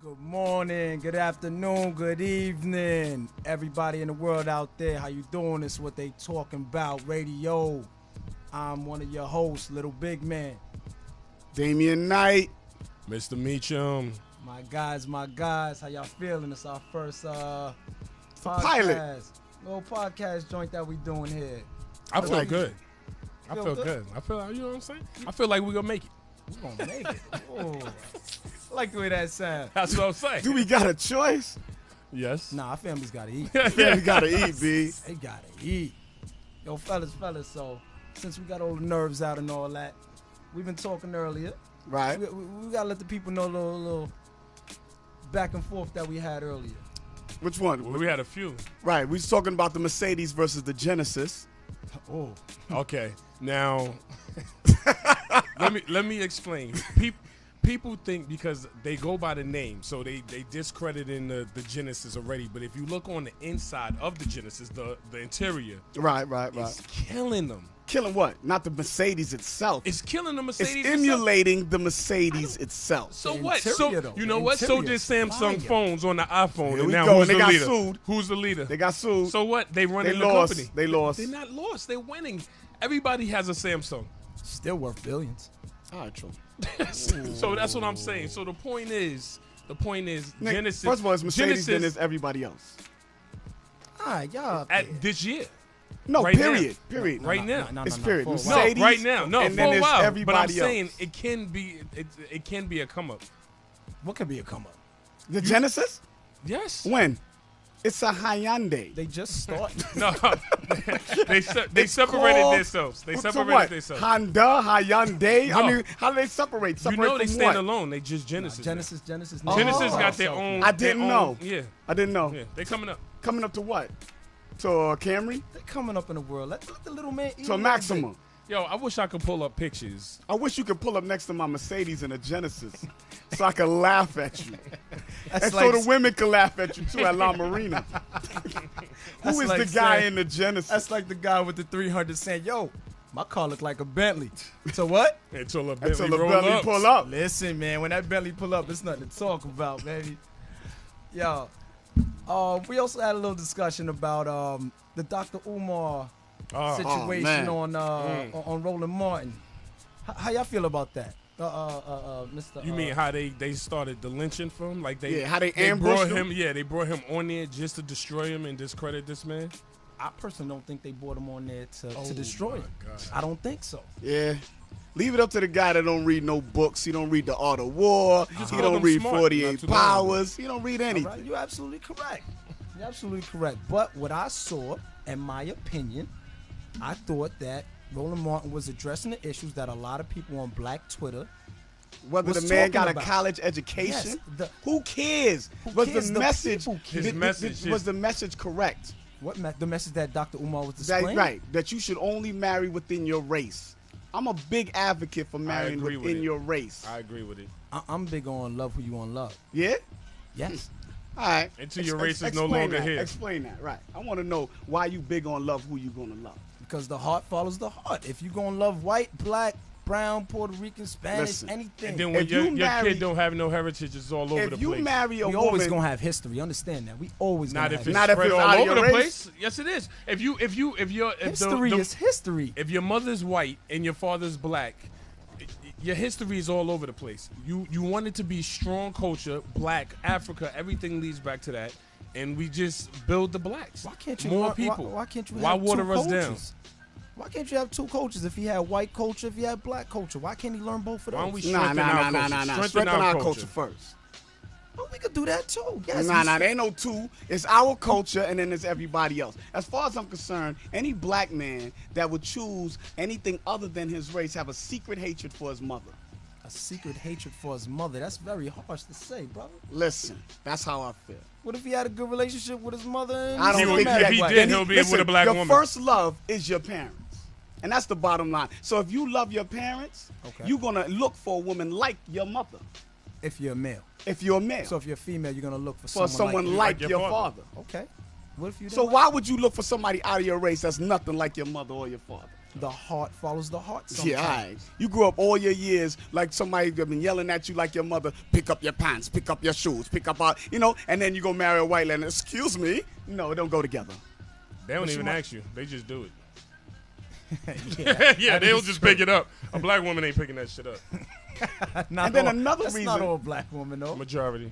Good morning, good afternoon, good evening. Everybody in the world out there, how you doing? It's what they talking about, radio. I'm one of your hosts, Little Big Man. Damian Knight. Mr. Meacham. My guys, how y'all feeling? It's our first podcast. Pilot. Little podcast joint that we doing here. I feel like good. it. I Feel feel good? good. I feel, you know what I'm saying? I feel like we're going to make it. We gonna make it. Ooh. I like the way that sounds. That's what I'm saying. Do we got a choice? Yes. Nah, our family's gotta eat. Yeah, we gotta eat, B. They gotta eat. Yo, fellas, so since we got all the nerves out and all that, we've been talking earlier. Right. We gotta let the people know a little back and forth that we had earlier. Which one? Well, we had a few. Right. We was talking about the Mercedes versus the Genesis. Oh. Okay. Now, let me explain. People think because they go by the name, so they discredit in the Genesis already. But if you look on the inside of the Genesis, the interior, Right. it's killing them. Killing what? Not the Mercedes itself. It's killing the It's Mercedes. emulating the Mercedes itself. So The what? interior, So though. you know The what? So interior did is Samsung fire. phones on the iPhone, Here and we now go, who's and they the got leader? sued. Who's the leader? They got sued. So what? They running They the lost. company. They lost. They're not lost. They're winning. Everybody has a Samsung. Still worth billions. All right, true. So that's what I'm saying. So the point is, Nick, Genesis. first of all, it's Mercedes, then Genesis it's everybody else. All right, y'all. at this year. No, Right period. now. Period. Right now. It's period. For a while. No, Mercedes, right now. No, and for then a it's while. But I'm everybody saying else. it can be a come up. What could be a come up? The Genesis? Yes. When? It's a Hyundai. They just started. No. they It's separated called- themselves. They So separated what? themselves. Honda, Hyundai. No. I mean, how do they separate? You Separate know they from stand what? alone. They just Genesis. now. Genesis. Genesis Oh. got their own. I didn't their know. own- Yeah. I didn't know. Yeah. They coming up. Coming up to what? To Camry? They're coming up in the world. Let the little man eat To a Maxima. Yo, I wish I could pull up pictures. I wish you could pull up next to my Mercedes in a Genesis so I could laugh at you. That's And like, so the women can laugh at you too at La Marina. That's Who is like the guy saying- in the Genesis? that's like the guy with the 300 saying, yo, my car look like a Bentley. So what? Until a Until Bentley the roll belly up. pull up. Listen, man, when that Bentley pull up, it's nothing to talk about, baby. Yo, we also had a little discussion about the Dr. Umar situation man. on Roland Martin. How y'all feel about that, Mr. You mean how they started the lynching for him? Like they how they brought ambushed him? Yeah, they brought him on there just to destroy him and discredit this man. I personally don't think they brought him on there to Oh, destroy my him. God. I don't think so. Yeah. Leave it up to the guy that don't read no books. He don't read The Art of War. just He called don't him read smart not 48 too long Powers. He don't read All anything. right, you're absolutely correct. You're absolutely correct. But what I saw, in my opinion, I thought that Roland Martin was addressing the issues that a lot of people on Black Twitter. Whether was the man talking got a about. college education, Yes, who cares? Who Was cares? the The message people care. His message was is- the message correct? The message that Dr. Umar was That, displaying? right, that you should only marry within your race. I'm a big advocate for marrying agree with within it. your race. I agree with it. I'm big on love who you want to love. Yeah? Yes. All right. Until your race is no explain longer that. here. Explain that, right. I want to know why you big on love who you going to love. Because the heart follows the heart. If you're going to love white, black, brown, Puerto Rican, Spanish, Listen, anything. And then when If your you marry- kid don't have no heritage, it's all over the If you place. marry a we woman, always going to have history. Understand that. We always going Not to if have it's Not if spread it's all out of over the your place. Yes, it is. If history is history. If your mother's white and your father's black, your history is all over the place. You want it to be strong culture, black, Africa, everything leads back to that. And we just build the blacks. Why can't you more why- people? Why can't you Why have water two us cultures? down? Why can't you have two cultures? If he had white culture, if he had black culture, why can't he learn both of Why those? don't we Nah, strengthen our culture? Strengthen our culture first. Well, we could do that too. Yes. There ain't no two. It's our culture, and then there's everybody else. As far as I'm concerned, any black man that would choose anything other than his race have a secret hatred for his mother. A secret hatred for his mother. That's very harsh to say, brother. Listen, that's how I feel. What if he had a good relationship with his mother? And I don't he's think mad if at he white? did, Then he'll be with a black your woman. first love is your parents. And that's the bottom line. So if you love your parents, Okay. you're going to look for a woman like your mother. If you're a male. If you're a male. So if you're a female, you're gonna look for for someone you. like Like your your father. father. Okay. What if you? So didn't why would you look for somebody out of your race that's nothing like your mother or your father? the heart follows the heart sometimes. Yeah, all right. You grew up all your years like somebody that been yelling at you like your mother, pick up your pants, pick up your shoes, pick up, and then you go marry a white lady. Excuse me? No, it don't go together. They don't even ask you. They just do it. Yeah, Yeah, they'll just pick it up. A black woman ain't picking that shit up. And then another that's reason. not all black women, though. Majority.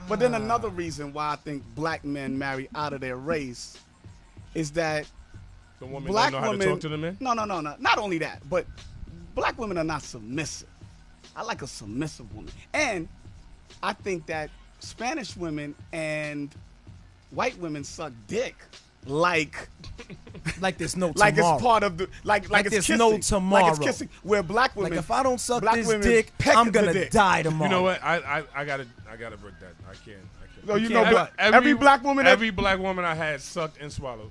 But then another reason why I think black men marry out of their race is that The woman black don't know women. how to talk to the men. No. Not only that, but black women are not submissive. I like a submissive woman. And I think that Spanish women and white women suck dick like there's no like tomorrow. it's part of the like it's there's kissing. no tomorrow. Like it's kissing. Where black women, Like if I don't suck black this women dick, peck I'm the gonna dick. die tomorrow. You know what? I gotta break that. I can't. No, you can't know, what? every black woman, every black woman I had sucked and swallowed.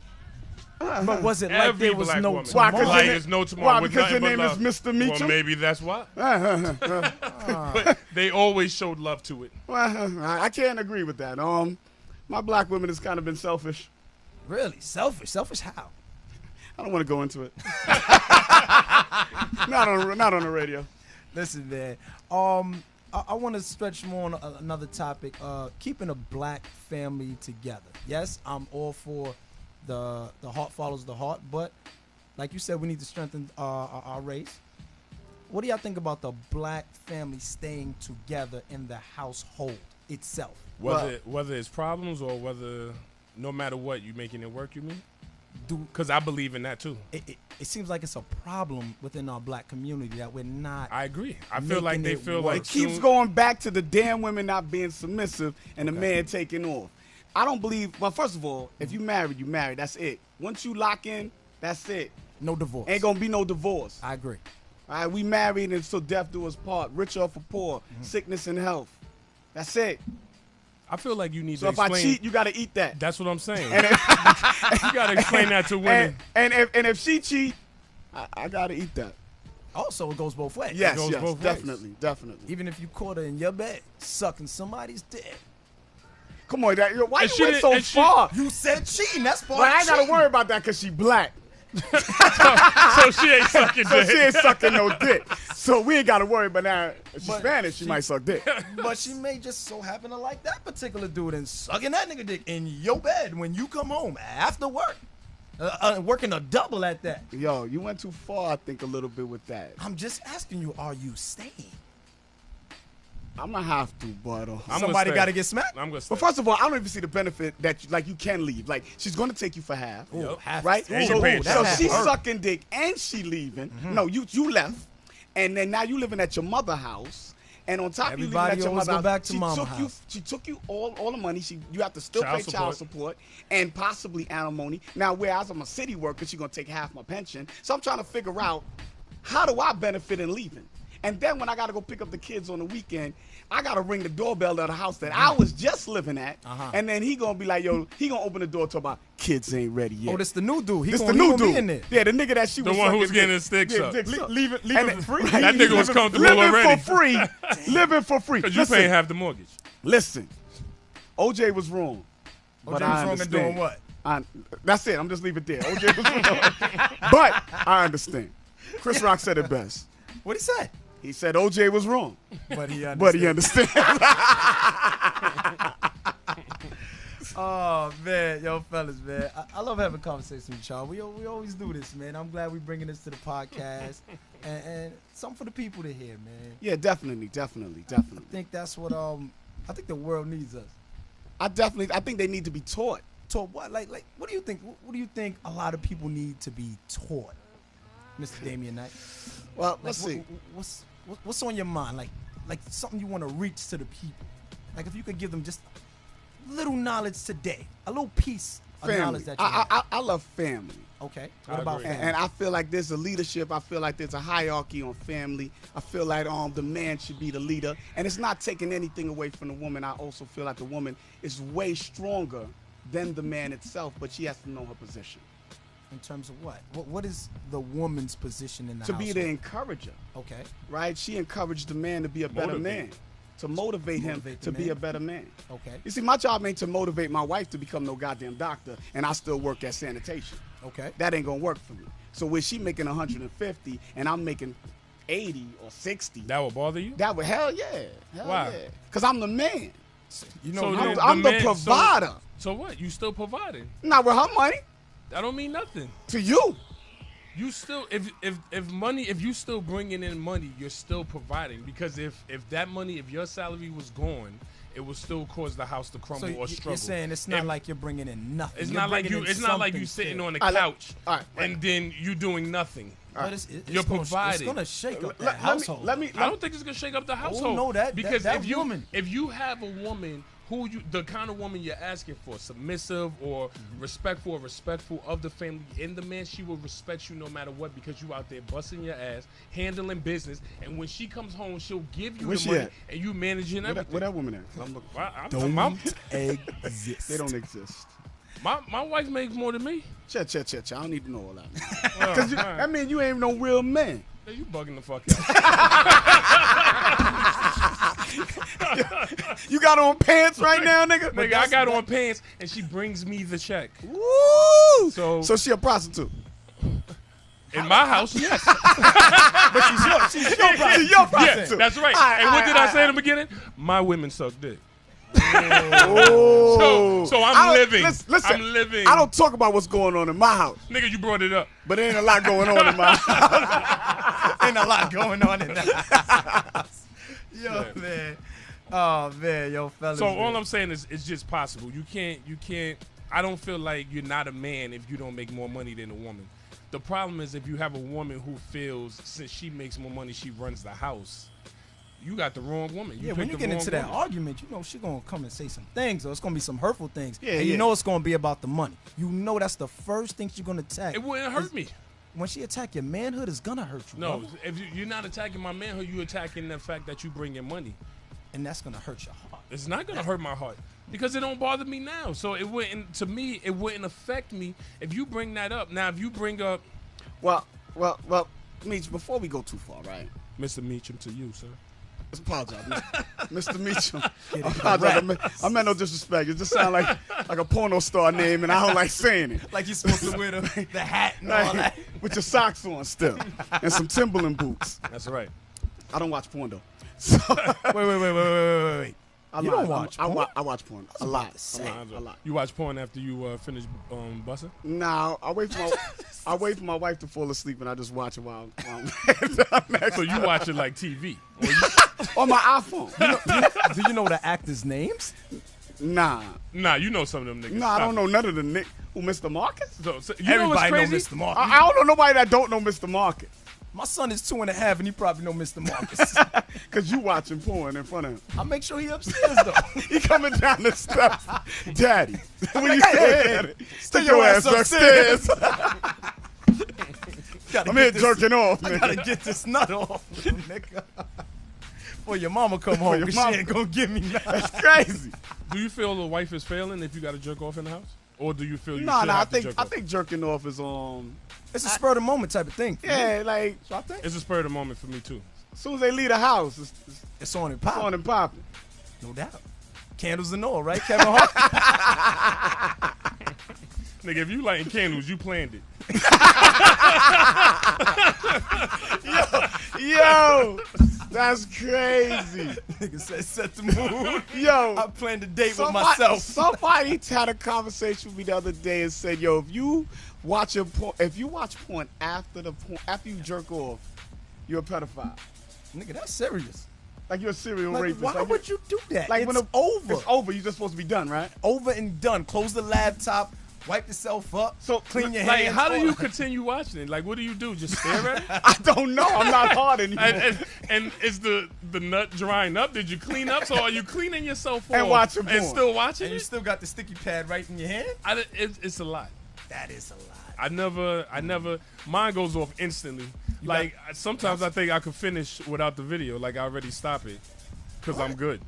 But was it like Every there was black no woman. Why? tomorrow? 'Cause Like your there's no tomorrow. Why? with Because your nothing name but is love. Mr. Meacham. Well, maybe that's why. But they always showed love to it. Well, I can't agree with that. My black woman has kind of been selfish. Really? Selfish? Selfish how? I don't want to go into it. not on the radio. Listen, man. I want to stretch more on another topic. Keeping a black family together. Yes, I'm all for the heart follows the heart, but like you said, we need to strengthen our race. What do y'all think about the black family staying together in the household itself? Whether it's problems or whether no matter what you making it work. You mean? Because I believe in that too. It seems like it's a problem within our black community that we're not. I agree. I feel like making they it feel work. like It keeps going back to the damn women not being submissive and the man taking off. I don't believe. Well, first of all, if you married, you married. That's it. Once you lock in, that's it. No divorce. Ain't gonna be no divorce. I agree. All right, we married until death do us part. Rich or for poor, sickness and health. That's it. I feel like you need So to if I explain. cheat, you gotta eat that. That's what I'm saying. And if, You gotta explain that to women. and if she cheat, I gotta eat that. Also, it goes both ways. Yes, goes yes, both ways. definitely. Even if you caught her in your bed sucking somebody's dick. Come on, why And you she went didn't- so and she- far? You said cheating. That's part But I of ain't gotta cheating. worry about that because she black. So she ain't sucking So dick. she ain't sucking no dick. So we ain't gotta worry. But now, if she's But Spanish, she might suck dick. But she may just so happen to like that particular dude and sucking that nigga dick in your bed when you come home after work. Working a double at that. Yo, you went too far, I think, a little bit with that. I'm just asking you, are you staying? I'm gonna have to, but I'm Somebody gonna got to stay. get smacked? I'm gonna stay. but first of all, I don't even see the benefit that you can leave. Like she's gonna take you for half, Ooh, half- right? And so you're paying so taxes. she's hurt. sucking dick and she leaving. No, you left, and then now you living at your mother house, and on top of you living Everybody at your always mother go house, back to she mama took you. house. She took you all the money. You have to still Child pay child support and possibly alimony. Now, whereas I'm a city worker, she's gonna take half my pension. So I'm trying to figure out how do I benefit in leaving. And then when I got to go pick up the kids on the weekend, I got to ring the doorbell at a house that I was just living at. And then he going to be like, yo, he going to open the door to my kids ain't ready yet. Oh, this the new dude. He This gonna, the new he gonna dude. be in there. Yeah, the nigga that she The was one who sucking was getting dick. his dick Yeah, sucked. dick sucked. Leave it And for free. That nigga was comfortable living already. for free. Living for free. Because you paying half the mortgage. Listen, OJ was wrong. But OJ I was wrong in understand. doing what? That's it. I'm just leave it there. OJ was wrong. But I understand. Chris Rock said it best. What'd he say? He said OJ was wrong. But he understood. But he understands. Oh, man. Yo, fellas, man. I love having conversations with y'all. We always do this, man. I'm glad we're bringing this to the podcast. and something for the people to hear, man. Yeah, definitely. I think that's what I think the world needs us. I think they need to be taught. Taught what? Like what do you think? What do you think a lot of people need to be taught, Mr. Damian Knight? Well, Like, let's see. What's on your mind? Like something you want to reach to the people. Like if you could give them just little knowledge today, a little piece of Family. knowledge that you have. I love family. Okay. I What about agree. family? And I feel like there's a leadership. I feel like there's a hierarchy on family. I feel like the man should be the leader. And it's not taking anything away from the woman. I also feel like the woman is way stronger than the man itself, but she has to know her position. In terms of what? What is the woman's position in the To household? be the encourager, Okay. right? She encouraged the man to be a better Motivate. man. to motivate him Motivate the to be man. a better man. Okay. You see, my job ain't to motivate my wife to become no goddamn doctor, and I still work at sanitation. Okay. That ain't gonna work for me. So when she making 150 and I'm making 80 or 60, That would bother you? that would hell yeah. Why? Yeah. Cause I'm the man. You So know, I'm the man- provider. So what? You still providing? Not with her money. I don't mean nothing. To you. You still, if you still bringing in money, you're still providing, because if that money, if your salary was gone, it would still cause the house to crumble so or struggle. you're saying it's not If- like you're bringing in nothing. It's You're not like bringing you. in It's not like you something sitting still. on the All right, couch all right, and then you doing nothing. But it's You're gonna, providing. It's gonna shake up that Let household. me. I don't think it's gonna shake up the household. no, that because that woman. if you have a woman who the kind of woman you're asking for, submissive or respectful of the family, in the man, she will respect you no matter what, because you out there busting your ass, handling business, and when she comes home, she'll give you Where the she money, at? and you managing everything. Where that woman at? I'm looking. My, exist. They don't exist. my wife makes more than me. Chet. I don't need to know all that. Oh, Because all right. that means you ain't no real man. Yeah, you bugging the fuck out. You got on pants right now, nigga? Nigga, I got on pants, and she brings me the check. Woo! So she a prostitute. in my house, yes. She's your She's your Yeah, prostitute. that's right. All right, And what all did right, I say in the beginning? My women suck dick. Oh. So I'm living. Listen, I'm living. I don't talk about what's going on in my house, Nigga, you brought it up. but there ain't a lot going on in my house. Ain't a lot going on in that. Yo, Yeah. man. Oh man, yo, fellas. So man. all I'm saying is it's just possible. You can't. I don't feel like you're not a man if you don't make more money than a woman. The problem is if you have a woman who feels since she makes more money, she runs the house. You got the wrong woman. Yeah, when you picked the get wrong into that woman. argument, you know she gonna come and say some things, or it's gonna be some hurtful things. Yeah, and you yeah. know it's gonna be about the money. You know that's the first thing she's gonna attack. It wouldn't hurt me. When she attack your manhood, it's gonna hurt you. No, bro. if you're not attacking my manhood, you're attacking the fact that you bring in money. And that's gonna hurt your heart. It's not gonna hurt my heart because it don't bother me now. So it wouldn't. To me, it wouldn't affect me if you bring that up. Now, if you bring up Well, Meech, before we go too far, right? Mr. Meacham to you, sir. Let's apologize, Mr. Meacham. Get I it apologize. I meant no disrespect. It just sounds like a porno star name, and I don't like saying it. Like you're supposed to wear the hat and all that. With your socks on still, and some Timberland boots. That's right. I don't watch porn though. So Wait. I You lie. don't watch porn? I watch porn a lot. say. A lot. You watch porn after you finish bussing? Nah, I wait for my wife to fall asleep, and I just watch it while I'm So you watch it like TV? Or on my iPhone. Do you know the actors' names? Nah, nah, you know some of them niggas. I don't Stop know it. none of the Nick. Who, Mr. Marcus? So you know what's Everybody know crazy? Mr. Marcus. I don't know nobody that don't know Mr. Marcus. My son is 2.5, and he probably know Mr. Marcus. Cause you watching porn in front of him. I make sure he upstairs though. He coming down the steps, Daddy. When you Hey, say hey, Daddy, stay take your ass upstairs. Gotta I'm get here this- jerking off, I gotta nigga. get this nut off, little nigga. Before your mama come home, your 'cause mama- she ain't gonna give me nothing. That's crazy. Do you feel the wife is failing if you got to jerk off in the house, or do you feel you Nah, should I have to think jerk I off? think jerking off is It's a spur of the moment type of thing. yeah, like So I think It's a spur of the moment for me too. as soon as they leave the house, it's on and it's on pop. and popping. No doubt. Candles and all, right, Kevin Hart? Nigga, if you lighting candles, you planned it. Yo, that's crazy. Nigga said set the mood. Yo, I planned a date with myself. Somebody had a conversation with me the other day and said, "Yo, if you watch porn after you jerk off, you're a pedophile. Nigga, that's serious. Like you're a serial Like, rapist. why Like, would you do that? Like It's when over. it's over, you're just supposed to be done, right? Over and done. Close the laptop. Wipe yourself up. So, clean your Like, hands. how do all you that. continue watching it? Like, what do you do? Just stare at it? I don't know. I'm not hard anymore. And is the nut drying up? Did you clean up? So are you cleaning yourself And off watching and porn. still watching And you it? still got the sticky pad right in your hand? It's a lot. That is a lot. I never. Mine goes off instantly. Like sometimes I think I could finish without the video. Like I already stop it because I'm good.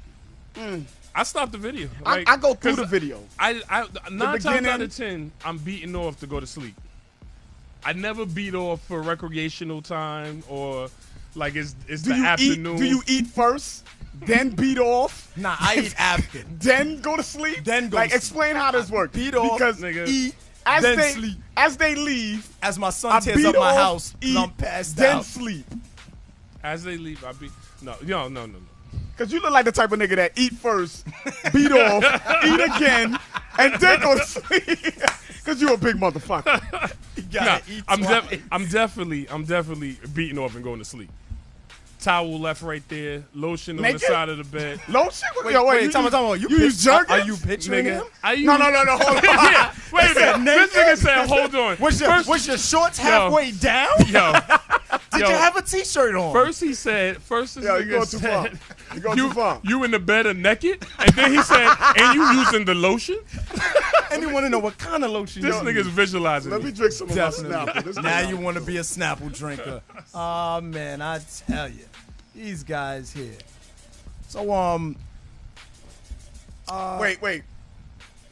I stop the video. Like, I go through 'cause the video. I 9 times out beginning- of 10, I'm beating off to go to sleep. I never beat off for recreational time or Like it's Do the you afternoon. eat? Do you eat first, then beat off? Nah, I eat after. Then go to sleep. Then go like to explain how this works. Beat off, because nigga. eat, as then they sleep. as they leave, As my I son tears beat up my off, house, 'cause eat, I'm passed then out. sleep. As they leave, I be no. Cause you look like the type of nigga that eat first, beat off, eat again, and then go to sleep. Cause you a big motherfucker. You Nah, gotta eat twice. I'm definitely beating off and going to sleep. Towel left right there, lotion on Naked? the side of the bed. Lotion? Wait, tell me, you use jerky? Are you picturing him? I use, No, hold on. yeah, wait a minute. naked? This nigga said, hold on. Was your shorts halfway down? Yo, Did yo, you have a t-shirt on? First this Yo, you nigga going too far. said, You going too far. you in the bed of naked? And then he said, and you using the lotion? And you want to know what kind of lotion This you nigga's visualizing Let me it. drink some of my Definitely. Snapple. This Now nigga- you want to be a Snapple drinker. Oh, man, I tell you. These guys here. So, Wait.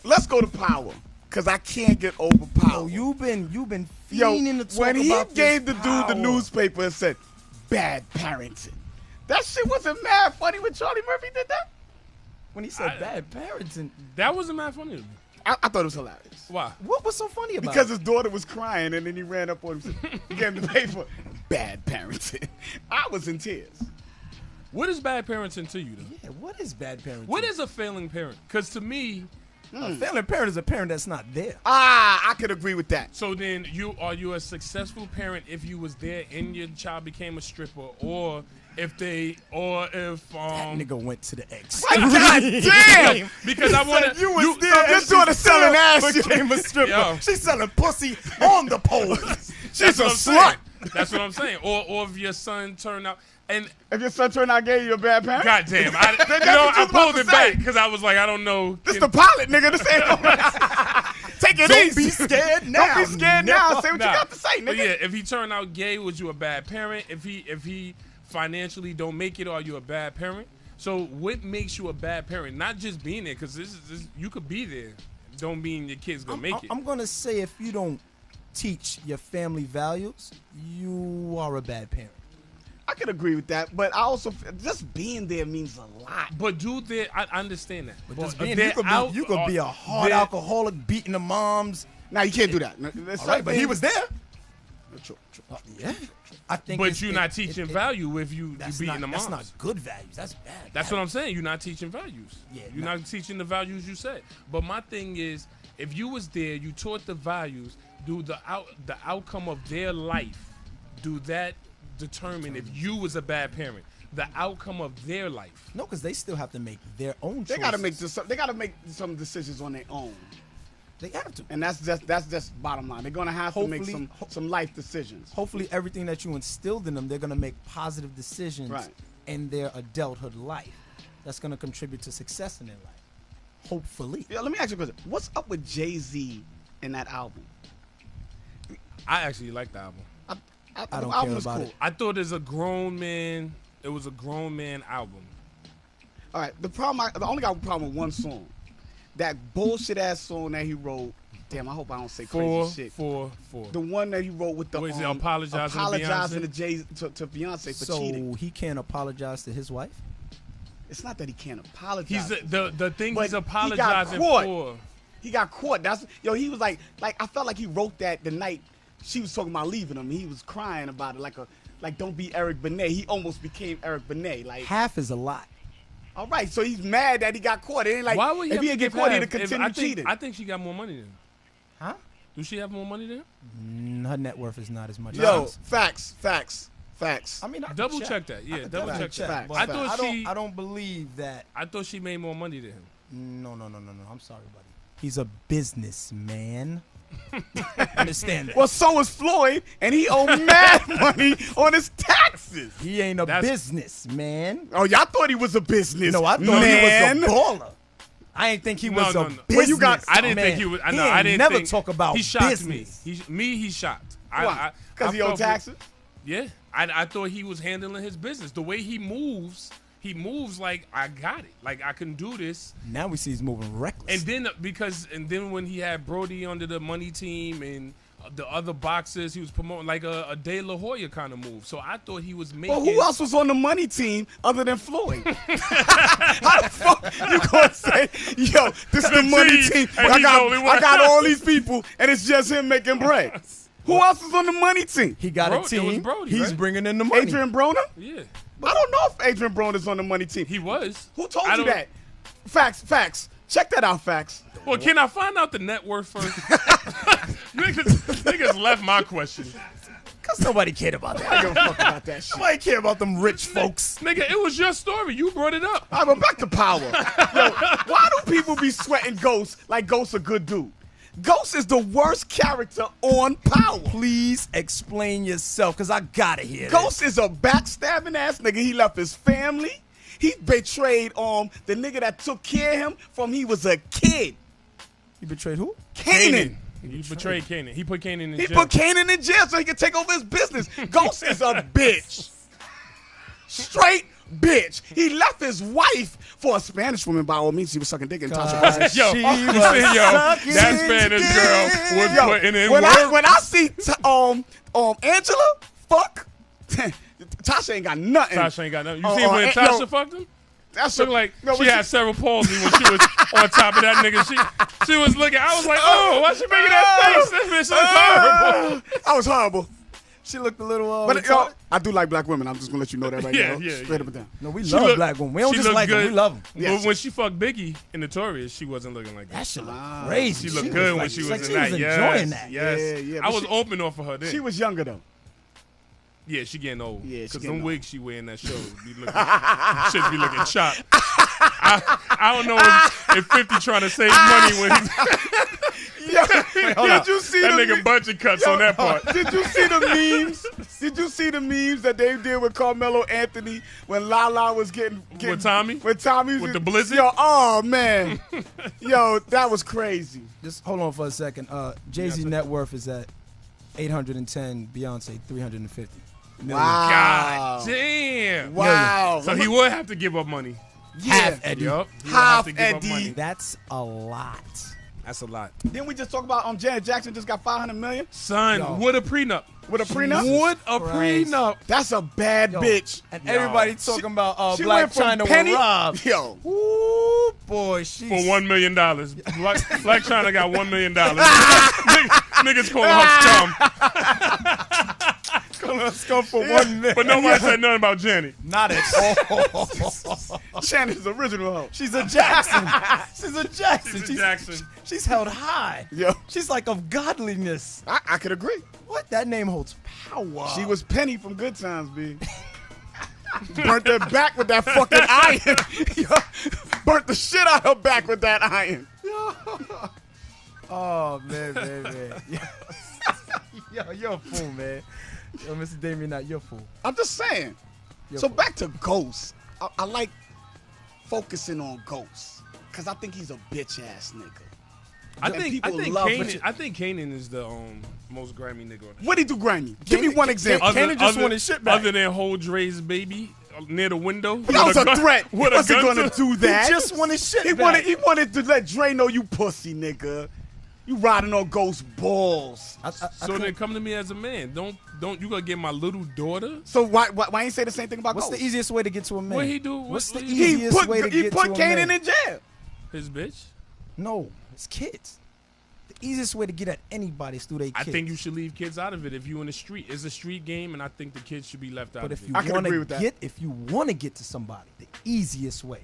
Let's go to power. Cause I can't get over power. oh, you've been Yo, fiending to talk when he about gave the this dude the power. newspaper and said, bad parenting. That shit wasn't mad funny when Charlie Murphy did that. When he said bad parenting, That wasn't mad funny to me. I thought it was hilarious. Why? what was so funny about Because it? his daughter was crying and then he ran up on him and gave him the paper. Bad parenting. I was in tears. What is bad parenting to you, though? Yeah, what is bad parenting? What is a failing parent? Because to me, a failing parent is a parent that's not there. I could agree with that. so then are you a successful parent if you was there and your child became a stripper, or if That nigga went to the X. God damn! because I want to You was there. Your and daughter she selling ass. still became a stripper. Yo. She's selling pussy on the pole. She's a what I'm slut. saying. That's what I'm saying. Or if your son turned out and If your son turned out gay, you a bad parent? goddamn, That's what you I was about pulled to it say. back because I was like, I don't know. This the pilot, nigga. This ain't Take it Don't easy. be scared now. Don't be scared now. Never. Say what Nah. you got to say, But nigga. yeah, if he turned out gay, was you a bad parent? If he financially don't make it, are you a bad parent? So what makes you a bad parent? Not just being there, because this you could be there. Don't mean your kid's gonna make it. I'm gonna say if you don't teach your family values, you are a bad parent. I could agree with that, but I also just being there means a lot. But dude, I understand that. But just But being, they're you could be a hard they're- alcoholic, beating the moms. Now you can't do that. All right, but he was there. True. Yeah, I think. But it's- you're not teaching value if you That's beating not, the moms. that's not good values. That's bad. That's what I'm saying. You're not teaching values. Yeah, You're no. not teaching the values you said. But my thing is, if you was there, you taught the values. Do the outcome of their life? Do that determine if you was a bad parent? The outcome of their life. No, because they still have to make their own. They gotta make choices. they gotta make some decisions on their own, They have to. and that's just bottom line. They're gonna have to make Hopefully- some life decisions. Hopefully, everything that you instilled in them, they're gonna make positive decisions Right. in their adulthood life. That's gonna contribute to success in their life. Hopefully. Yeah, let me ask you a question. What's up with Jay-Z in that album? I actually like the album. I the don't album care was about cool. it. I thought as a grown man, it was a grown man album. All right. The only got a problem with one song, that bullshit ass song that he wrote. Damn, I hope I don't say crazy shit. Four. The one that he wrote with the What is it, apologizing to to Beyonce for So cheating. he can't apologize to his wife. It's not that he can't apologize. He's the thing But he's he got apologizing caught. for. He got caught. He was like I felt like he wrote that the night she was talking about leaving him. He was crying about it like don't be Eric Benet. He almost became Eric Benet. Like, Half is a lot. all right, so he's mad that he got caught. It ain't like Why would he if have he to didn't get give caught, he'd half? have continued cheating. I think she got more money than him. Huh? Do she have more money than him? Her net worth is not as much. Yo, as his. facts. I mean, I can Double check that. Yeah, I can double definitely check that. Facts. I thought I don't believe that. I thought she made more money than him. No. I'm sorry, buddy. He's a businessman. Understand that. Well, so is Floyd, and he owed mad money on his taxes. He ain't a That's- businessman. Oh, y'all thought he was a business. No, I thought man. he was a baller. I ain't think he was a business. Well, you got- I didn't man. think he was. I He know. ain't I didn't never think, talk about He shocked business. me. He's shocked. Why? Because I he owed felt taxes? Yeah, I thought he was handling his business. The way he moves like I got it. Like I can do this. Now we see he's moving reckless. And then when he had Brody under the money team and the other boxers. He was promoting like a De La Hoya kind of move. So I thought he was making. Well, who else was on the money team other than Floyd? How the fuck you gonna say, yo, this is the money team? And he's the only one. I got all these people, and it's just him making bread. Who else is on the money team? He got It a was team. Brody, He's right? bringing in the money. Adrian Broner? Yeah, I don't know if Adrian Broner's on the money team. he was. Who told I you don't- that? Facts. Check that out, facts. Well, can I find out the net worth first? niggas left my question. Because nobody cared about that. I don't give a fuck about that shit. Nobody care about them rich folks. Nigga, it was your story. You brought it up. All right, but back to power. Yo, why do people be sweating Ghost like Ghost a good dude? Ghost is the worst character on Power. Please explain yourself, because I got to hear Ghost is a backstabbing ass nigga. He left his family. He betrayed the nigga that took care of him from he was a kid. He betrayed who? Kanan. He betrayed Kanan. He put Kanan in He jail. put Kanan in jail so he could take over his business. Ghost is a bitch. Straight bitch. He left his wife for a Spanish woman. By all means, she was sucking dick in Tasha Cobbs. Yo, She you was see, sucking that Spanish girl was Yo, putting in when work. when I see Angela, fuck, Tasha ain't got nothing. Tasha ain't got nothing. You see when yo, Tasha fucked him? That's Looked like no, she when had cerebral palsy when she was on top of that nigga. She was looking. I was like, oh, why she making that face? This bitch looks horrible. I was horrible. She looked a little. But yo, I do like black women. I'm just gonna let you know that right Yeah, now. yeah, Straight yeah. up and down. no, we She love look- black women. We don't she just look like them. good. We love them. Yes. But when she fucked Biggie in Notorious, she wasn't looking like That that. shit look crazy. She looked good when she was like in she that. was Yes, enjoying that. yes. Yeah, I but was she- open off of her then. She was younger though. Yeah, she getting old. Yeah, she because getting them old. wigs she wearing that show be looking, shit be looking chopped. I don't know if 50 trying to save money when Did you see that the nigga budget cuts on that part. Did you see the memes? Did you see the memes that they did with Carmelo Anthony when Lala was getting With Tommy? With Tommy With the blizzard? Yo, oh man, yo, that was crazy. Just hold on for a second. Jay-Z net worth is at 810. Beyonce 350. million. Wow. God damn. Wow. So he would have to give up money. Half Eddie. Yup. He would Half have to give up Eddie. money. That's a lot. That's a lot. Didn't we just talk about Janet Jackson just got $500 million Son, Yo. what a prenup. with a prenup? What a Christ. prenup. That's a bad Yo, bitch. And Yo. everybody talking about She Black went from China penny- with Rob. Yo, Ooh, boy, she's For $1 million. Black China got $1 million. Niggas calling her scum. Let's go for 1 million. But nobody said nothing about Janet. Not at all. Shannon's original hoe. She's a Jackson. She's a Jackson. She's a Jackson. She's held high. Yo, She's like of godliness. I could agree. What? That name holds power. She was Penny from Good Times, B. Burnt her back with that fucking iron. Yo, burnt the shit out her back with that iron. Oh, man. Yo, you're a fool, man. Yo, Mr. Damien, you're a fool. I'm just saying. You're So a fool. back to Ghost. I like focusing on Ghost because I think he's a bitch ass nigga. I And think people love Kanan, it. I think Kanan is the most Grammy nigga on the What he do, Grammy? Give me one example. Kanan just want his shit back. Other than hold Dre's baby near the window. That was a threat. He With a wasn't gun gonna to- do that. He just want his shit He back. wanted to let Dre know you pussy nigga. You riding on Ghost balls. So then come to me as a man. Don't you gonna get my little daughter? So why ain't say the same thing about What's Ghost? the easiest way to get to a man? What he do? What's the What- easiest way to he get put to a Kanan man? in jail. His bitch. No, it's kids. The easiest way to get at anybody is through their I kids. think you should leave kids out of it. If you in the street, it's a street game, and I think the kids should be left out But of if it. you I can want agree to with that. get, if you want to get to somebody, the easiest way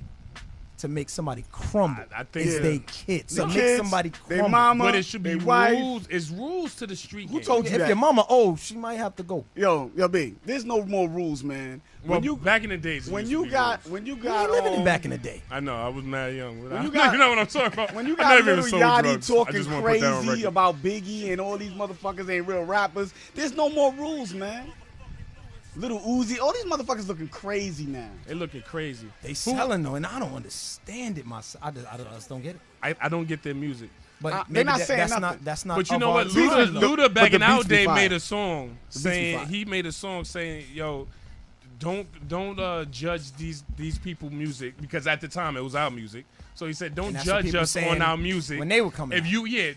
to make somebody crumble I think is so. they kids. The To make kids, somebody they crumble. mama, But it should be they wife. rules. It's rules to the street Who game. told you If that? your mama old, she might have to go. Yo, B. There's no more rules, man. Well, When you back in the days, it when used you to be got rules. when you We got ain't living um, back in the day. I know I was mad young. When you got- you know what I'm talking about. when you I got never even little sold Yachty drugs. I talking just wanna put that on crazy record. about Biggie and all these motherfuckers ain't real rappers, there's no more rules, man. Little Uzi, all these motherfuckers looking crazy now. They looking crazy. They selling though, and I don't understand it myself. I just don't get it. I don't get their music. But they're maybe not that, saying that's nothing. not that's not. But you of know our what? time, Luda- though. Luda back the in our beats be day fire. made a song be saying fire. he made a song saying, "Yo, don't judge these people music because at the time it was our music. So he said, And don't that's what judge people us saying on our music. when they were coming If out.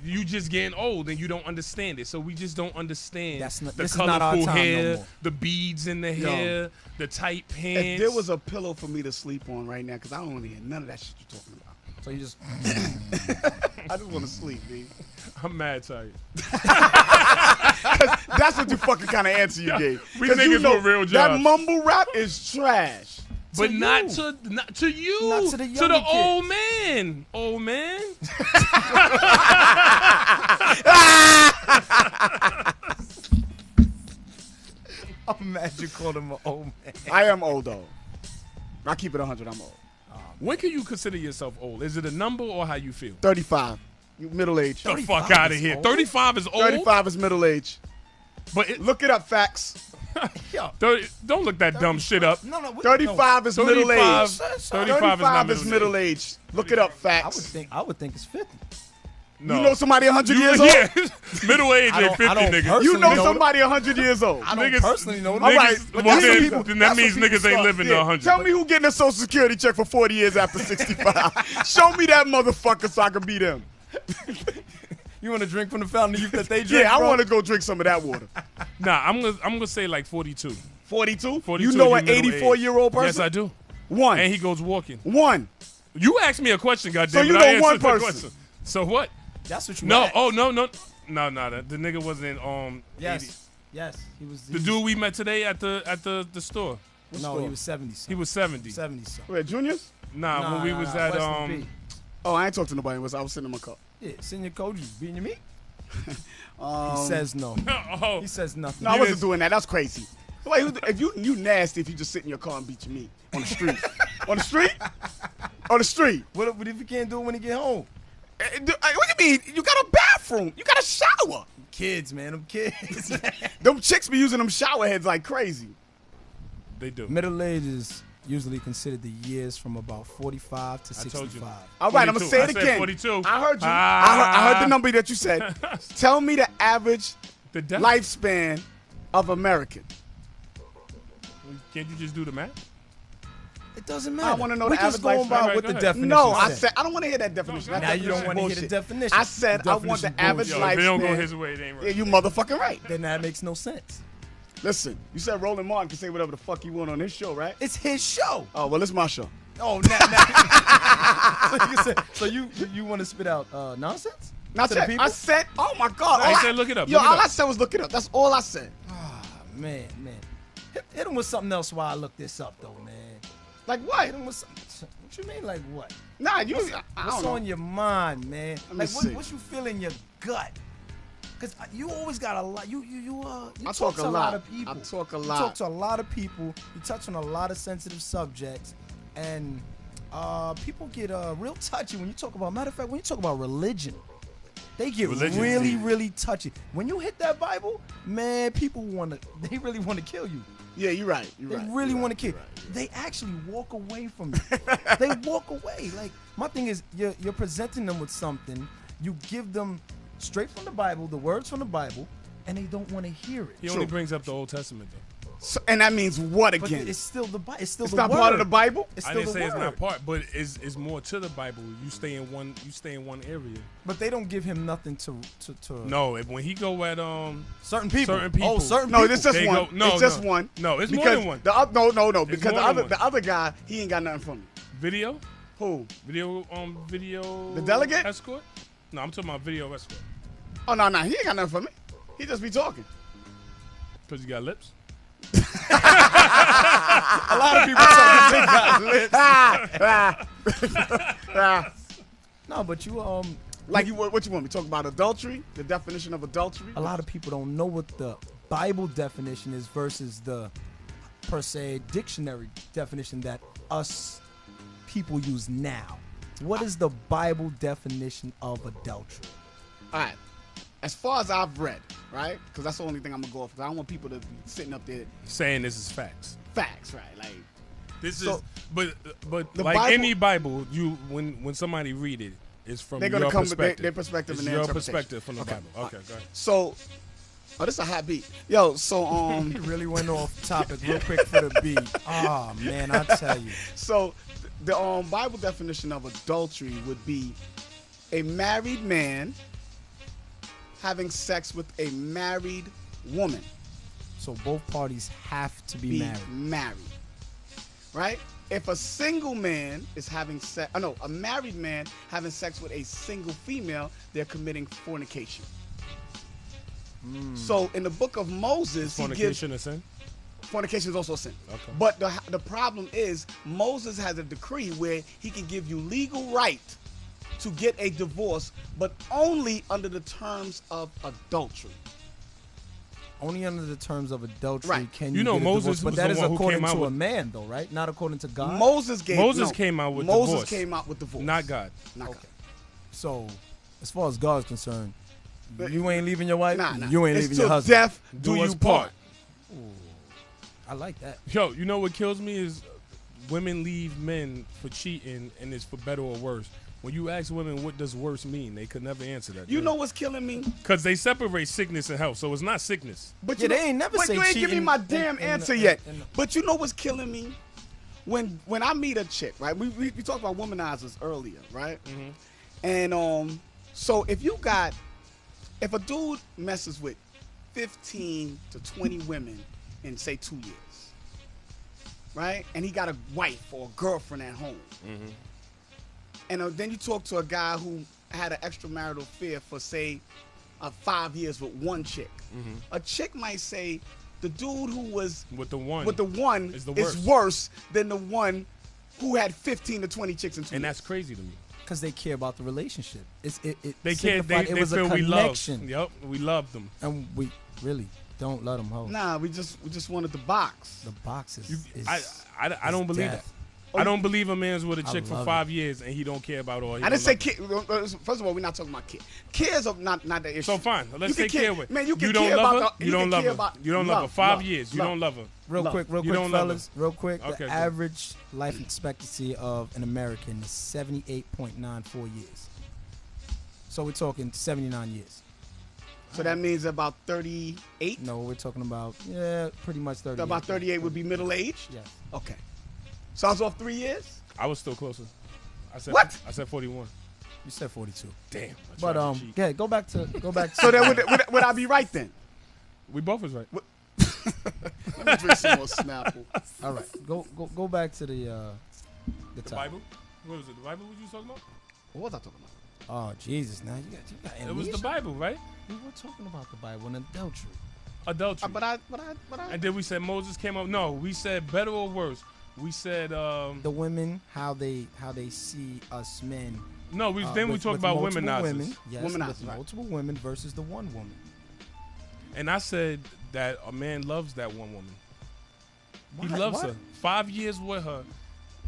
you just getting old and you don't understand it. So we just don't understand This the is not our colorful time no hair, more. the beads in the hair, the tight pants. If there was a pillow for me to sleep on right now, because I don't want to hear none of that shit you're talking about. So you just I just want to sleep, B. I'm mad tired. That's what you fucking kind of answer you gave. We 'Cause niggas with real That jobs. mumble rap is trash. But To not you. to you. Not to the younger old man. Old man. I'm mad you called him an old man. I am old, though. I keep it 100, I'm old. When can you consider yourself old? Is it a number or how you feel? 35. You middle age. The 35 fuck out of is here. old? 35 is old. 35 is middle age. But it, Look it up, facts. Yo, 30, don't look that dumb shit up. no, 35 is middle 35, age. 35 is not 35 is middle age. Look it up, I would facts. think it's 50. No. You know somebody 100 years old? Yeah, middle age I ain't don't 50, nigga. personally You know know somebody 100 years old. I don't Niggas- personally know them. All right, Niggas, but well, that's what then, people- then that's that means what people niggas ain't start- living to yeah. 100. Tell me who getting a social security check for 40 years after 65. Show me that motherfucker so I can beat him. You want to drink from the fountain of youth that they drink? Yeah, I bro? want to go drink some of that water. Nah, I'm gonna say like 42. 42? 42 You know you an middle 84-year-old person? Yes, I do. One. And he goes walking. One. You asked me a question, goddamn. So you it. know I answered one the person. question. So what? That's what you No. asked. Oh no. The nigga wasn't 80. Yes. Yes. He was The dude we met today at the store. No, store? he was 70 something. He was 70. 70 something. Wait, juniors? Nah, when we was at Western B. Oh, I ain't talking to nobody. I was sitting in my car. Yeah, senior coach, you beating your meat? Um, He says no. oh, He says nothing. No, I You wasn't didn't- doing that. That's crazy. Like, if you nasty if you just sit in your car and beat your meat on the street. On the street? On the street. What if he can't do it when he get home? What do you mean? You got a bathroom. You got a shower. Kids, man, them kids. Them chicks be using them shower heads like crazy. they do. Middle age is usually considered the years from about 45 to I told 65. you. All right, I'm going to 42. say it I said again. 42. I heard you. Ah. I heard the number that you said. Tell me the average The death. lifespan of American. Can't you just do the math? It doesn't matter. I wanna know we the just average going lifespan. by Alright, what go the ahead. definition No, I said. said I don't want to hear that definition. No, That Now you don't definition want to hear bullshit. the definition. I said I want the Definition average bullshit. Yo, if it don't go lifespan. his way, it ain't Yeah, right. you motherfucking right. Then that makes no sense. Listen, you said Roland Martin can say whatever the fuck he want on his show, right? It's his show. Oh, well, it's my show. Oh, now. So you can say, so you want to spit out nonsense? Not to the yet. people? I said, oh my God. No, he all said look it up, Yo, look it all up. I said was look it up. That's all I said. Man. Hit him with something else while I look this up, though, man. Like what? Hit him with something. What you mean, like what? Nah, you. I What's don't know. on your mind, man? Let me Like see. what you feel in your gut? Cause you always got a lot. You I talk talk a to a lot. lot of people. I talk a You lot. talk to a lot of people. You touch on a lot of sensitive subjects, and people get real touchy when you talk about. Matter of fact, when you talk about religion, they get Religion's really, deep. really touchy. When you hit that Bible, man, people they really want to kill you. Yeah, you're right. You're They right. really You're want right. to kill. You're right. They actually walk away from you. They walk away. Like my thing is, you're presenting them with something. You give them straight from the Bible, the words from the Bible, and they don't want to hear it. He only brings up the Old Testament though. So, and that means what But again? it's still the Bible. It's still It's the not word. part of the Bible. It's I still didn't the say it's word. not part, but it's more to the Bible. You stay in one area. But they don't give him nothing to. No, when he go at Certain people. Certain people. Oh, certain No, people. it's just They one. go- no, it's just no. one. No, it's more because than one. No. It's Because more than one. the other guy, he ain't got nothing from me. video, Who? video. The delegate? escort. No, I'm talking about video escort. Oh no, he ain't got nothing from me. He just be talking. Cause you got lips. A lot of people talking they got lips. No, but you Like you, what you want me to talk about? Adultery? The definition of adultery? a lot of people don't know what the Bible definition is versus the per se dictionary definition that us people use now. What is the Bible definition of adultery? All right. As far as I've read, right? Because that's the only thing I'm gonna go off. Because I don't want people to be sitting up there. Saying this is facts. Facts, right? Like This So, is, but the like Bible- any Bible, you when somebody read it, it's from they're your gonna come with perspective. their perspective It's and their your interpretation. perspective from the Okay. Bible. Okay, go ahead. so. Oh, this is a hot beat. Yo, so He really went off topic real quick for the beat. Oh man, I tell you. So The Bible definition of adultery would be a married man having sex with a married woman. So both parties have to be married. Right? If a single man is having sex, a married man having sex with a single female, they're committing fornication. So in the book of Moses, Fornication is sin? fornication is also a sin. Okay. But the problem is Moses has a decree where he can give you legal right to get a divorce, but only under the terms of adultery. Only under the terms of adultery Right. can You you know get a Moses divorce, but was that the is one who according came out to a with- man, though, right? Not according to God. Moses came out with divorce. came out with divorce. Not God. Not Okay. God. So, as far as God's concerned, But- you ain't leaving your wife. Nah. You ain't It's leaving your till husband. death do you part. I like that. Yo, you know what kills me is women leave men for cheating, and it's for better or worse. When you ask women what does worse mean, they could never answer that. You know what's killing me? Because they separate sickness and health, so it's not sickness. But Yeah, you they know- ain't never but say you ain't give me cheating my in- damn in answer the- yet. in the- But you know what's killing me? When I meet a chick, right? We talked about womanizers earlier, right? Mm-hmm. And so if a dude messes with 15 to 20 women in say 2 years, right? And he got a wife or a girlfriend at home. Mm-hmm. And then you talk to a guy who had an extramarital affair for say 5 years with one chick. Mm-hmm. A chick might say the dude who was With the one. is the worst. worse than the one who had 15 to 20 chicks in 2 and years. that's crazy to me. Because they care about the relationship. It They can't. signified They it was feel a we love. connection, Yep, we love them. and we really don't let them hold. Nah, we just wanted the box. The box is. You, is I don't believe death. that. I don't believe a man's with a I chick for love 5 years and he don't care about all. I didn't say kid. First of all, we're not talking about kid. Kids are not the issue. So fine, let's You can take care of care- it. man, you can don't care love about her. the- You you don't can love care her. about You don't love her. love, 5 love, years. You love. don't love her. Real Love. quick, You don't love fellas. Real quick. Okay, The go. average life expectancy of an American is 78.94 years. So we're talking 79 years. So that means about 38. No, we're talking about pretty much 30. About 38 would be middle age. Yes. Okay. So I was off 3 years. I was still closer. I said What? I said 41. You said 42. Damn. I But tried to cheat. yeah, go back to. So then would I be right then? We both was right. Let me drink some more Snapple. All right, go back to the The top. Bible? What was it? The Bible? What you talking about? What was I talking about? Oh Jesus! Now you got It was the amnesia? Bible, right? We were talking about the Bible and adultery. Adultery. But I. And then we said Moses came up. No, we said better or worse. We said The women, how they see us men. no. We then we with talked about multiple womenizers. women, yes, Womenizers, with right. multiple women versus the one woman. And I said that a man loves that one woman. He Why- loves why? her. 5 years with her.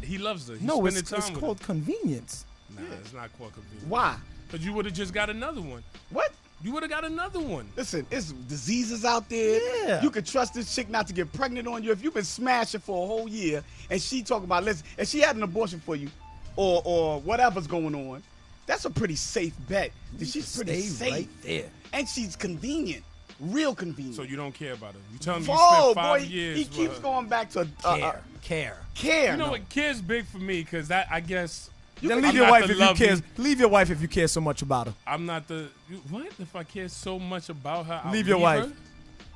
He loves her. He's No, spending it's time with called convenience. her. Nah, it's not called convenient. Why? Because you would have just got another one. What? You would have got another one. Listen, it's diseases out there. Yeah. You can trust this chick not to get pregnant on you. If you've been smashing for a whole year and she talking about, listen, and she had an abortion for you or whatever's going on, that's a pretty safe bet. She's pretty Stay safe. right there. And she's convenient. Real convenient. So you don't care about her. You tell me you oh, spent 5 boy, years he with keeps her. going back to Care. care. You know No. what? Care's big for me because that I guess Then I'm leave your not wife the if you loving- care. Leave your wife if you care so much about her. I'm not the what? If I care so much about her, I'll Leave your wife. her?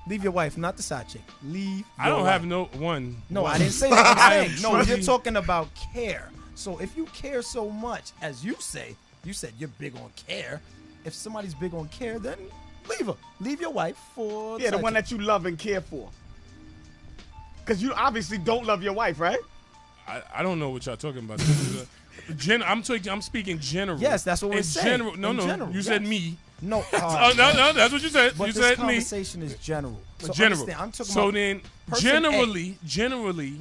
Leave your wife, not the side chick. Leave. I your don't wife. have no one. No, one. I didn't say that. I I'm am saying, no, you're truly- talking about care. So if you care so much, as you said you're big on care. If somebody's big on care, then leave her. Leave your wife for Yeah, the side one chick. that you love and care for. Because you obviously don't love your wife, right? I don't know what y'all talking about. I'm speaking general. Yes, that's what we're In saying. General, no, In no. general, You said yes. me. No. Oh no, that's what you said. But You this said me. conversation is general. So General. understand, I'm talking So about then, person A. generally,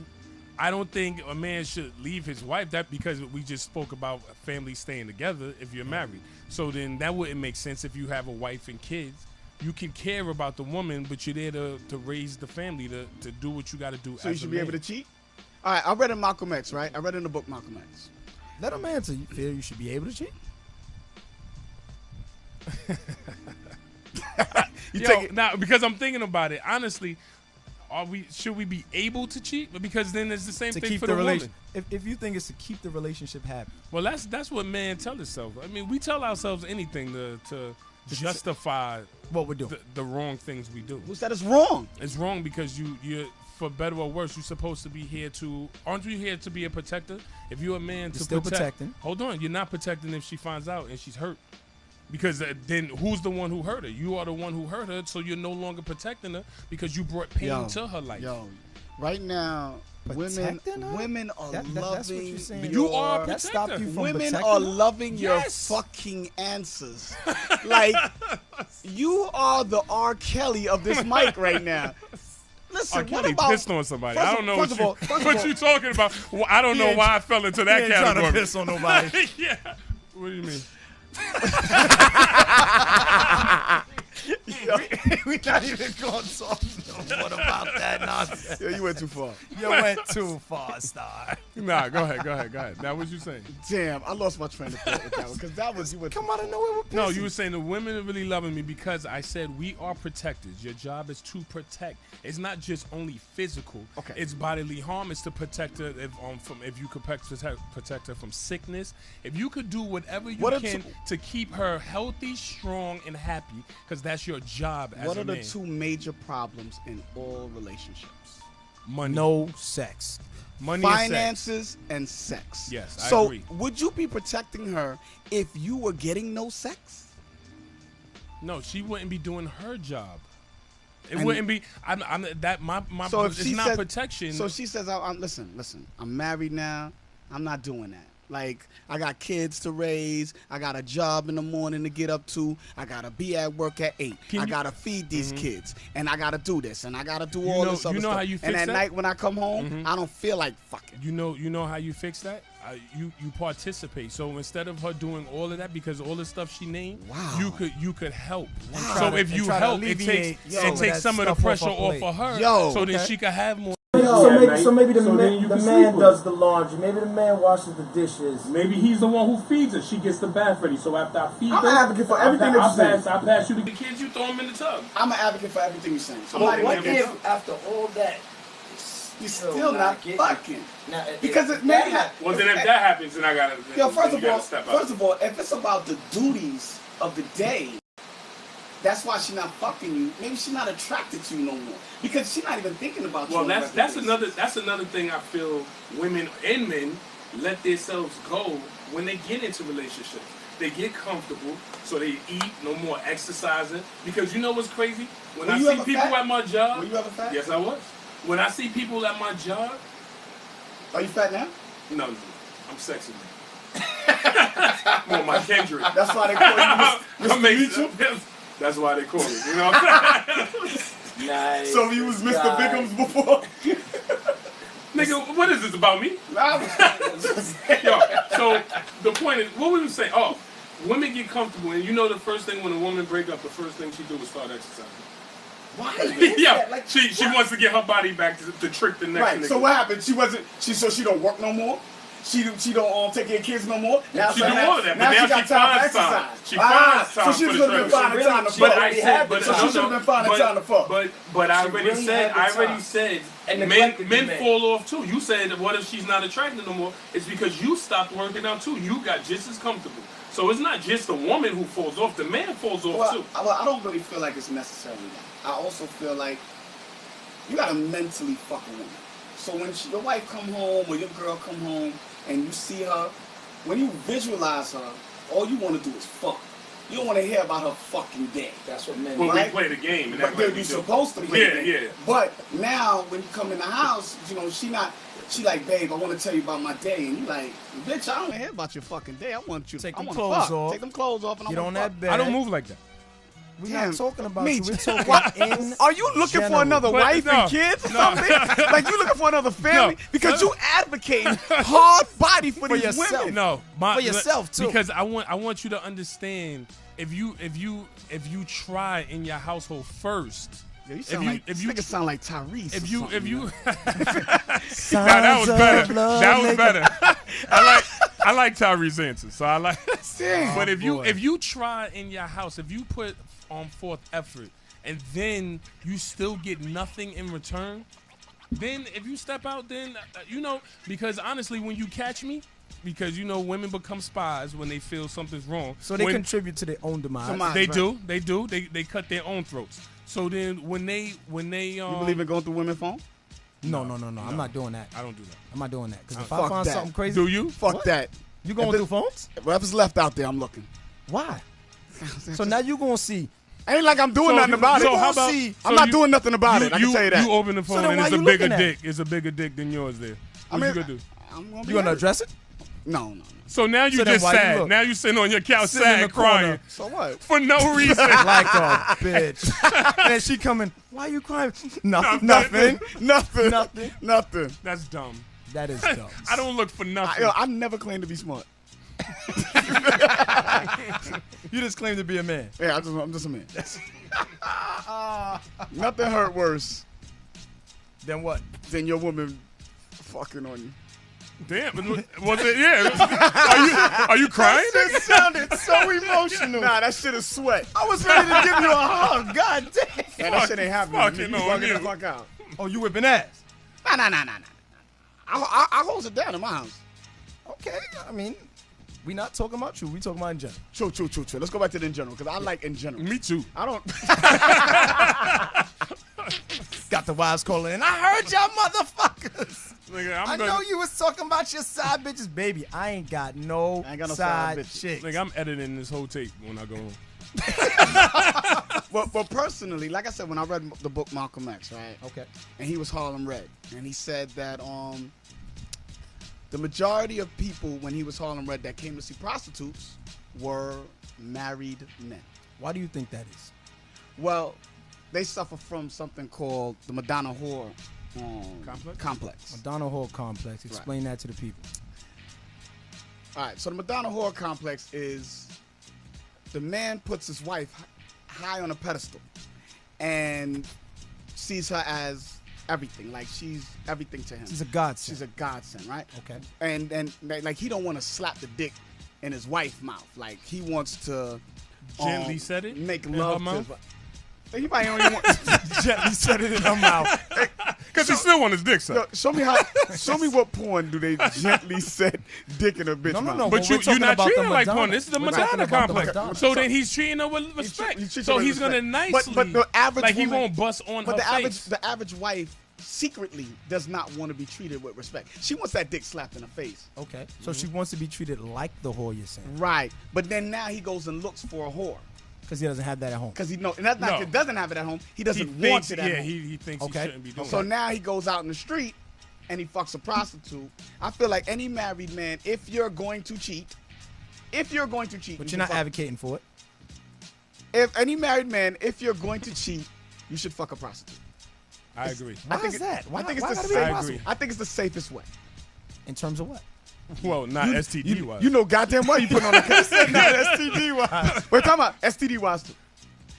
I don't think a man should leave his wife. That because we just spoke about families staying together if you're married. So then that wouldn't make sense if you have a wife and kids. You can care about the woman, but you're there to raise the family, to do what you got to do. So you should be able to cheat? All right, I read in Malcolm X, right? I read in the book Malcolm X. Let him answer. You feel you should be able to cheat? You take it. Now because I'm thinking about it honestly. should we be able to cheat? Because then it's the same To thing keep for the the woman. relation, if you think it's to keep the relationship happy, Well, that's what men tell themselves. I mean, we tell ourselves anything to justify what we're doing. the wrong things we do. Who said it's wrong? It's wrong because you're for better or worse, you're supposed to be here to. Aren't you here to be a protector? If you're a man to still protect, protecting. hold on, you're not protecting if she finds out and she's hurt. Because then who's the one who hurt her? You are the one who hurt her, so you're no longer protecting her because you brought pain to her life. Yo, right now, Protecting her? women are That's what loving. you're saying. You are a That stopped protector. you from Women protecting are her? loving Yes. your fucking answers. Like, you are the R. Kelly of this mic right now. Listen, R. what Kelly about pissed on somebody. first I of- don't know first of all- first of what all- you talking about. Well, I don't He know ain't why I fell into that He ain't trying category. to piss on nobody. Yeah. What do you mean? we not even going to talk no more about that nonsense. Yo, you went too far. You went too far, Star. Nah, go ahead. Now, what you saying? Damn, I lost my train of thought with that one because that was you went. Come out of nowhere with No, you were saying the women are really loving me because I said we are protectors. Your job is to protect. It's not just only physical. Okay. It's bodily harm. It's to protect her if you could protect her from sickness. If you could do whatever you What are can two- to keep her healthy, strong, and happy, because that's your job as What a are the man. two major problems in all relationships? Money, No sex. money, and sex. Finances and sex. Yes, I so agree. would you be protecting her if you were getting no sex? No, she wouldn't be doing her job. It And- wouldn't be. I'm that my. So if it's she not said, protection. So she says, listen, I'm married now. I'm not doing that. Like, I got kids to raise. I got a job in the morning to get up to. I got to be at work at 8. Can I you- got to feed these kids. And I got to do this. And I got to do You all know- this other you know stuff. how you and fix at that? night when I come home, I don't feel like fucking. You know how you fix that? You participate. So instead of her doing all of that, because all the stuff she named, Wow. you could help. Wow. So And if you try to help, it alleviate takes some of that some of the stuff off pressure her off plate. of her. Yo, so then okay. she could have more. So maybe the So then man, you the can man sleep with does her. the laundry. Maybe the man washes the dishes. Maybe he's the one who feeds her. She gets the bath ready. So after I feed I'm her, an advocate for everything that you say. I pass you the The kids, you throw them in the tub. I'm an advocate for everything you're saying. So Well, I'm not what even gonna- if after all that, you're still not getting fucking? Now, Because if it may that have. Well, then if that happens, then I gotta. Yo, then first you of gotta all, step out. if it's about the duties of the day, that's why she's not fucking you. Maybe she's not attracted to you no more because she's not even thinking about you. Well, on a that's regular basis. that's another thing I feel women and men let themselves go when they get into relationships. They get comfortable, so they eat, no more exercising. Because you know what's crazy? When Were I you see ever people fat? at my job, Were you ever fat? yes, I was. When I see people at my job, Are you fat now? no, I'm sexy man. Well, my Kendrick. That's why they call you That makes- Mr. Mitchell. That's why they call it. You know what I'm saying? nice. So you was Mr. guy. Biggums before? Nigga, what is this about me? I was- Yo, so the point is, what we were saying? Oh, women get comfortable, and you know the first thing when a woman break up, the first thing she do is start exercising. Why? Yeah, Like, she wants to get her body back to trick the next right. nigga. So what happened? She don't work no more. She don't take care of kids no more. Now She do all of that, but now she got she time finds for time. exercise. She finds time So she for should the have been treasure. finding time to She fuck. But I already said, had but the So she time. should have been finding time to fuck. But I She already really said, had the time. And men neglected the man. fall off too. You said, what if she's not attracted no more? It's because you stopped working out too. You got just as comfortable. So it's not just the woman who falls off. The man falls off too. Well, I don't really feel like it's necessarily that. I also feel like you gotta mentally fuck a woman. So when your wife come home or your girl come home and you see her, when you visualize her, all you want to do is fuck. You don't want to hear about her fucking day. That's what men Well, do. we right? play the game, and But that's what we you're do. supposed to play. Yeah, the game. yeah. But now when you come in the house, you know, she like, babe, I want to tell you about my day. And you like, bitch, I don't want to hear about your fucking day. I want you Take I them wanna clothes fuck. off. Take them clothes off and Get I on wanna that fuck. bed. I don't move like that. We're Damn. not talking about Me you. We're too. talking in Are you looking for general. another But wife no, and kids or no. something? Like you looking for another family? No. Because you advocating hard body for these yourself. women. No, For yourself, too. Because I want you to understand if you try in your household first. Yo, you If sound you- like, if this you- nigga sound like Tyrese. If or you something, yo. Nah, that was better. That was better. I like Tyrese's answer. So I like. Damn. But boy. if you try in your house, if you put on forth effort and then you still get nothing in return, then if you step out, then because honestly, when you catch me, because women become spies when they feel something's wrong. So they contribute to their own demise. They do. They cut their own throats. So then when they you believe in going through women's phone? No. I'm not doing that. I don't do that. I'm not doing that. Because if Fuck I find that. something crazy, Do you? Fuck that. You going through phones? Whatever's left out there, I'm looking. Why? So now you gonna see. Ain't like I'm doing nothing about it. So how about? I'm not doing nothing about it. I can tell you that. You open the phone then and why it's a you bigger looking at dick. It's a bigger dick than yours there. What you gonna do? You gonna address it? No. So now you So then just why you sad. look? Now you sitting on your couch Sitting in sad the corner. crying So what? for no reason. Like a bitch. And then she coming. Why are you crying? Nothing. Nothing. That's dumb. That is dumb. I don't look for nothing. I never claimed to be smart. You just claim to be a man. Yeah, I'm just a man. Nothing hurt worse Then what? than your woman fucking on you. Damn. Was it? Yeah. Are you crying? It sounded so emotional. Nah, that shit is sweat. I was ready to give you a hug. God damn. Man, that shit ain't happening. fucking You on bugging you. the fuck out. Oh, you whipping ass? Nah. I hold it down in my house. Okay. I mean, we not talking about you. We talking about in general. True. Let's go back to the in general, because I like in general. Me too. I don't. Got the wives calling in. I heard y'all motherfuckers. Nigga, I know you was talking about your side bitches, baby. I ain't got no, I ain't got no side side bitches. chicks. Nigga, I'm editing this whole tape when I go home. Well, personally, like I said, when I read the book Malcolm X, right? Okay. And he was Harlem Red, and he said that the majority of people when he was Harlem Red that came to see prostitutes were married men. Why do you think that is? Well, they suffer from something called the Madonna whore complex. Madonna whore complex. Explain that to the people. All right, so the Madonna whore complex is the man puts his wife high on a pedestal and sees her as everything. Like she's everything to him. She's a godsend. She's a godsend, right? Okay. And like he don't want to slap the dick in his wife's mouth. Like he wants to Gently set it make in love her to mouth? his wife. He might only want Gently set it in her mouth. Because he still want his dick sucked. Show me what porn do they gently set dick in a bitch mouth? No. But we're you're talking not about treating the her like Madonna. porn. This is the We're talking Madonna about the complex. Madonna. So then he's treating her with respect. treats her So with he's gonna respect. nicely. But the average like he woman- won't bust on But her the face. the average wife secretly does not want to be treated with respect. She wants that dick slapped in her face. Okay. So she wants to be treated like the whore you're saying. Right. But then now he goes and looks for a whore. Because he doesn't have that at home. Because he know, and that's not No. he doesn't have it at home. He he doesn't thinks, want it at home. he thinks Okay. he shouldn't be doing So it. now he goes out in the street and he fucks a prostitute. I feel like any married man, if you're going to cheat, But you you're should not fuck- advocating for it. If any married man, if you're going to cheat, you should fuck a prostitute. I agree. Why I think is that? Why, I think why it's the gotta be same. impossible? I think it's the safest way. In terms of what? Well, not STD wise. You know goddamn well you put on a condom. Not STD wise. Wait, talking about STD wise too.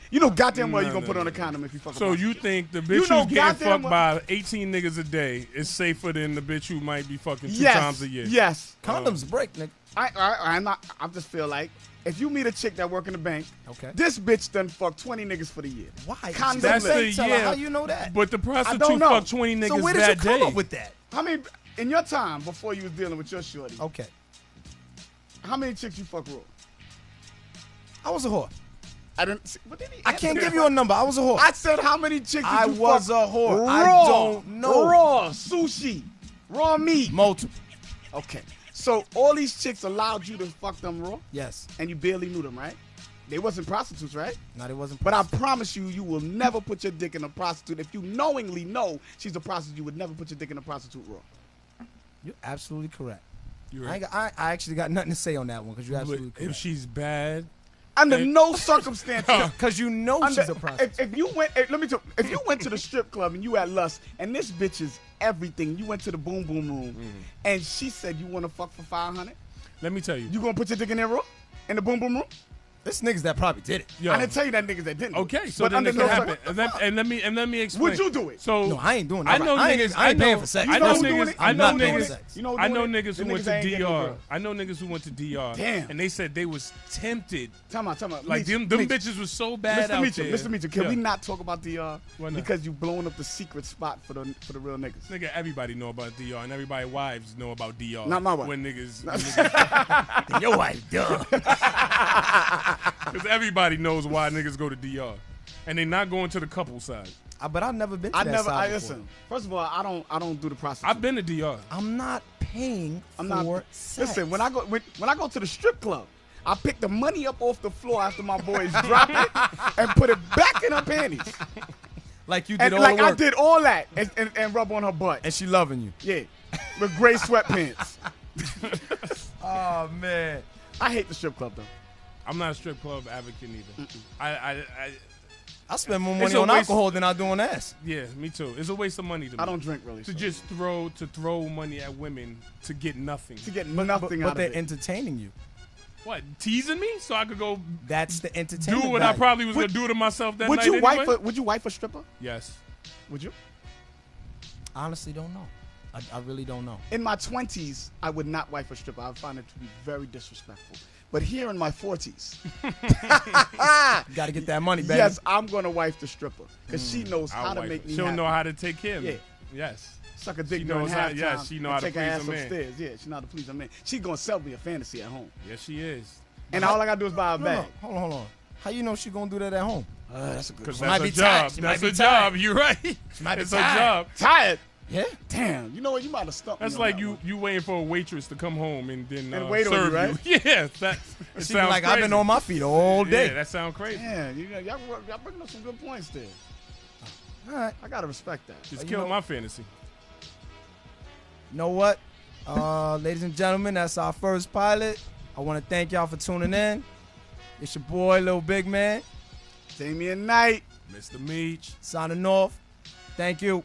You know goddamn well you gonna put on a condom if you fuck a So prostitute. you think the bitch You know who's getting goddamn fucked by 18 niggas a day is safer than the bitch who might be fucking two yes, times a year? Yes. Condoms break, nigga. I just feel like if you meet a chick that work in the bank, Okay. this bitch done fuck 20 niggas for the year. Why? Condom That's list. the Tell her year. how you know that? But the don't prostitute know. fucked 20 niggas So where did you that come day. up with that? How many in your time before you was dealing with your shorty? Okay. How many chicks you fuck raw? I was a whore. I didn't. See, what did he I answer can't that? give you a number. I was a whore. I said how many chicks did I you was fuck a whore. Raw, I don't know. Raw sushi, raw meat. Multiple. Okay, so all these chicks allowed you to fuck them raw, Yes. and you barely knew them, right? They wasn't prostitutes, right? No, it wasn't. But I promise you, you will never put your dick in a prostitute. If you knowingly know she's a prostitute, you would never put your dick in a prostitute raw. You're absolutely correct. You're I, right. ain't got- I actually got nothing to say on that one because you're absolutely But if correct. she's bad, Under And- no circumstances. Because you know Under- she's a prostitute. if you went, let me tell you, if you went to the strip club and you at Lust and this bitch is everything, you went to the boom boom room and she said you want to fuck for $500, let me tell you. you gonna put your dick in there raw? In the boom boom room? There's niggas that probably did it. Yo. I didn't tell you that niggas that didn't. Okay, so but then under it no can happen. circumstances. And let me explain. Would you do it? So No, I ain't doing I that. know I ain't- niggas. I ain't paying for sex. I You know know who doing niggas. it? I I'm know not paying for niggas. sex. You know who I know doing it? niggas who The went niggas to ain't getting a DR. girl. I know niggas who went to DR. Damn. And they said they was tempted. Time out. Like them bitches was so bad out there. Mr. Mitchell, can Yeah. we not talk about DR? Why not? Because you blowing up the secret spot for the real niggas. Nigga, everybody know about DR, and everybody's wives know about DR. Not my wife. When niggas, Your wife, dumb. because everybody knows why niggas go to DR, and they not going to the couple side. But I've never been to I that never. side I before. listen. First of all, I don't do the prostitution. I've been to DR. I'm not paying I'm for not. sex. Listen, when I go to the strip club, I pick the money up off the floor after my boys drop it and put it back in her panties. Like you did And all like the I work. did all that and rub on her butt. And she loving you. Yeah, with gray sweatpants. Oh, man. I hate the strip club though. I'm not a strip club advocate either. I I spend more It's money a on waste- alcohol than I do on ass. yeah, me too. It's a waste of money to me. I don't drink really. to so. just throw money at women to get nothing. to get nothing out But of they're it. entertaining you. What, teasing me so I could go That's the do entertainment what I value. probably was gonna do to myself that Would night you anyway? would you wife a stripper? Yes. Would you? Honestly, don't know. I really don't know. In my 20s, I would not wife a stripper. I would find it to be very disrespectful. But here in my 40s, You got to get that money, baby. yes, I'm gonna wife the stripper because she knows how I'll to wife make her. me She'll happy. know how to take care of me. Yeah. Yes. Suck a dick She during knows how- halftime. yes, she know and how to take her please ass a man. upstairs. Yeah, she know how to please a man. She's gonna sell me a fantasy at home, Yes, she is. and all I gotta do is buy a No, bag. no, hold on. How you know she gonna do that at home? That's a good. Because She might that's be a job. tired. She might That's be a tired. job. You're right. might be It's a tired. job. Tired. Yeah. Damn. You know what? You might have stumped That's me on like that you one. waiting for a waitress to come home and then And wait on serve you, right? Yeah, that it She be sounds like, crazy. I've been on my feet all day. Yeah, that sounds crazy. Yeah, y'all bringing up some good points there. All right. I gotta respect that. Just you killed know- my fantasy. You know what? Ladies and gentlemen, that's our first pilot. I want to thank y'all for tuning in. It's your boy, Lil Big Man, Damian Knight. Mr. Meach. signing off. Thank you.